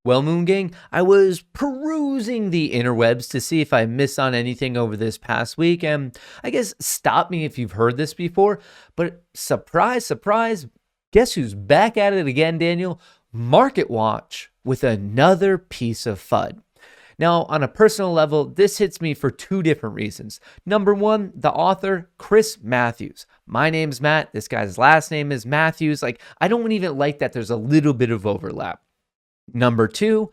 Well, Moon Gang, I was perusing the interwebs to see if I missed on anything over this past week, and I guess stop me if you've heard this before, but surprise, surprise, guess who's back at it again, Daniel? MarketWatch with another piece of FUD. Now, on a personal level, this hits me for two different reasons. Number one, the author, Chris Matthews. My name's Matt. This guy's last name is Matthews. I don't even like that there's a little bit of overlap. Number two,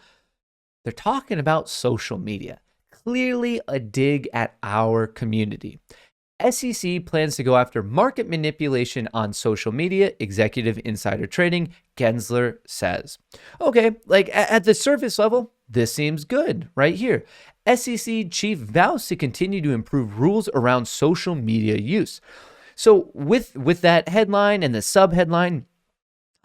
they're talking about social media. Clearly a dig at our community. SEC plans to go after market manipulation on social media, executive insider trading, Gensler says. Okay, at the surface level, this seems good right here. SEC chief vows to continue to improve rules around social media use. So with that headline and the subheadline,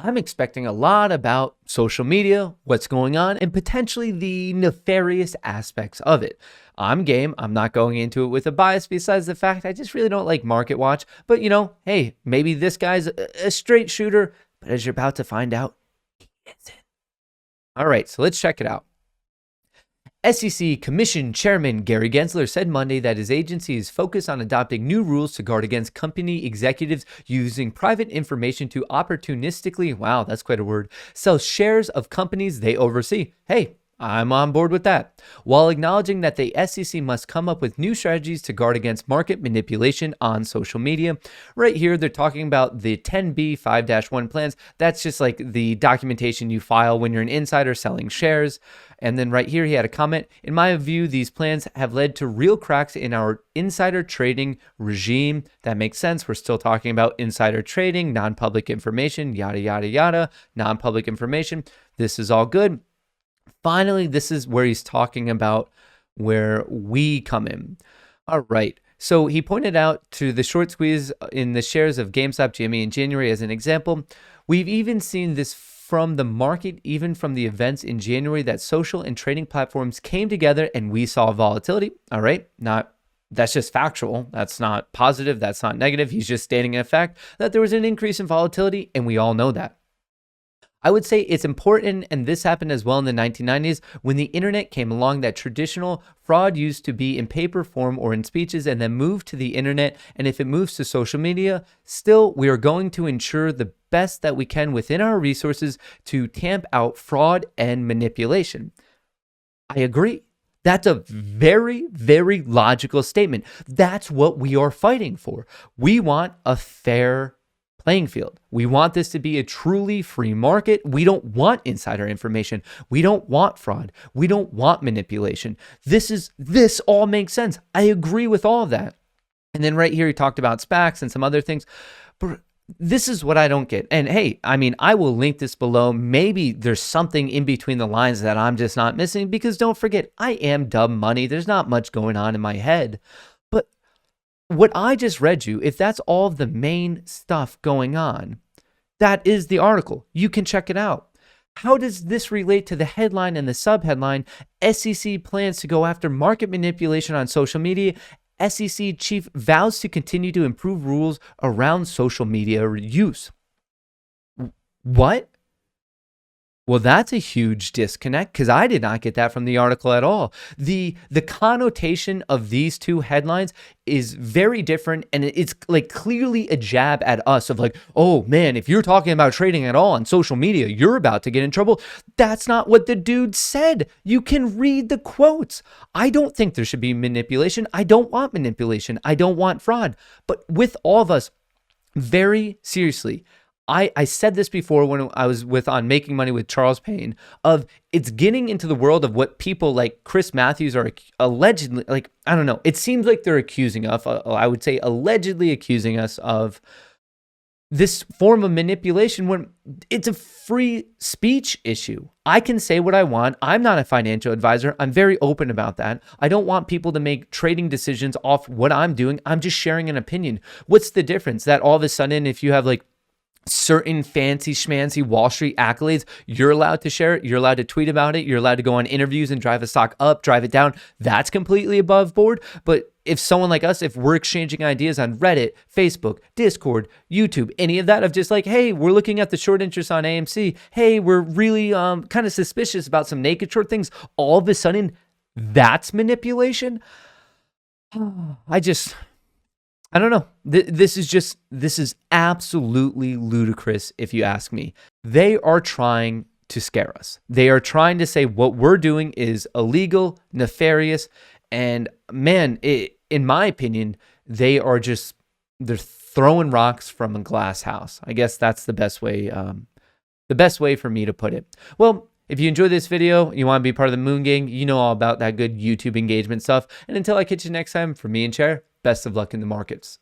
I'm expecting a lot about social media, what's going on, and potentially the nefarious aspects of it. I'm game. I'm not going into it with a bias besides the fact I just really don't like MarketWatch. But, hey, maybe this guy's a straight shooter, but as you're about to find out, he isn't. All right, so let's check it out. SEC Commission Chairman Gary Gensler said Monday that his agency is focused on adopting new rules to guard against company executives using private information to opportunistically, wow, that's quite a word, sell shares of companies they oversee. Hey, I'm on board with that. While acknowledging that the SEC must come up with new strategies to guard against market manipulation on social media. Right here, they're talking about the 10B 5-1 plans. That's just like the documentation you file when you're an insider selling shares. And then right here, he had a comment. In my view, these plans have led to real cracks in our insider trading regime. That makes sense. We're still talking about insider trading, non-public information, yada, yada, yada, non-public information. This is all good. Finally, this is where he's talking about where we come in. All right. So he pointed out to the short squeeze in the shares of GameStop GME in January as an example. We've even seen this from the market, even from the events in January that social and trading platforms came together and we saw volatility. All right. That's just factual. That's not positive. That's not negative. He's just stating a fact that there was an increase in volatility, and we all know that. I would say it's important, and this happened as well in the 1990s when the internet came along, that traditional fraud used to be in paper form or in speeches and then moved to the internet. And if it moves to social media, still, we are going to ensure the best that we can within our resources to tamp out fraud and manipulation. I agree. That's a very, very logical statement. That's what we are fighting for. We want a fair playing field. We want this to be a truly free market. We don't want insider information. We don't want fraud. We don't want manipulation. This all makes sense. I agree with all of that. And then right here, he talked about SPACs and some other things. But this is what I don't get. And hey, I will link this below. Maybe there's something in between the lines that I'm just not missing, because don't forget, I am dumb money. There's not much going on in my head. But what I just read you, if that's all of the main stuff going on, that is the article. You can check it out. How does this relate to the headline and the subheadline? SEC plans to go after market manipulation on social media. SEC chief vows to continue to improve rules around social media use. What? Well, that's a huge disconnect, because I did not get that from the article at all. The connotation of these two headlines is very different, and it's clearly a jab at us of oh man, if you're talking about trading at all on social media, you're about to get in trouble. That's not what the dude said. You can read the quotes. I don't think there should be manipulation. I don't want manipulation. I don't want fraud. But with all of us, very seriously, I said this before when I was on Making Money with Charles Payne, of it's getting into the world of what people like Chris Matthews are allegedly, I don't know. It seems like they're accusing us, I would say allegedly accusing us of this form of manipulation when it's a free speech issue. I can say what I want. I'm not a financial advisor. I'm very open about that. I don't want people to make trading decisions off what I'm doing. I'm just sharing an opinion. What's the difference? That all of a sudden, if you have certain fancy schmancy Wall Street accolades, you're allowed to share it. You're allowed to tweet about it. You're allowed to go on interviews and drive a stock up, drive it down. That's completely above board. But if someone like us, if we're exchanging ideas on Reddit, Facebook, Discord, YouTube, any of that of just like, hey, we're looking at the short interest on AMC. Hey, we're really kind of suspicious about some naked short things. All of a sudden, that's manipulation. I don't know. This is absolutely ludicrous if you ask me. They are trying to scare us. They are trying to say what we're doing is illegal, nefarious, and man, in my opinion, they're throwing rocks from a glass house. I guess that's the best way for me to put it. Well, if you enjoyed this video, you want to be part of the Moon Gang, you know all about that good YouTube engagement stuff. And until I catch you next time, for me and Chair, best of luck in the markets.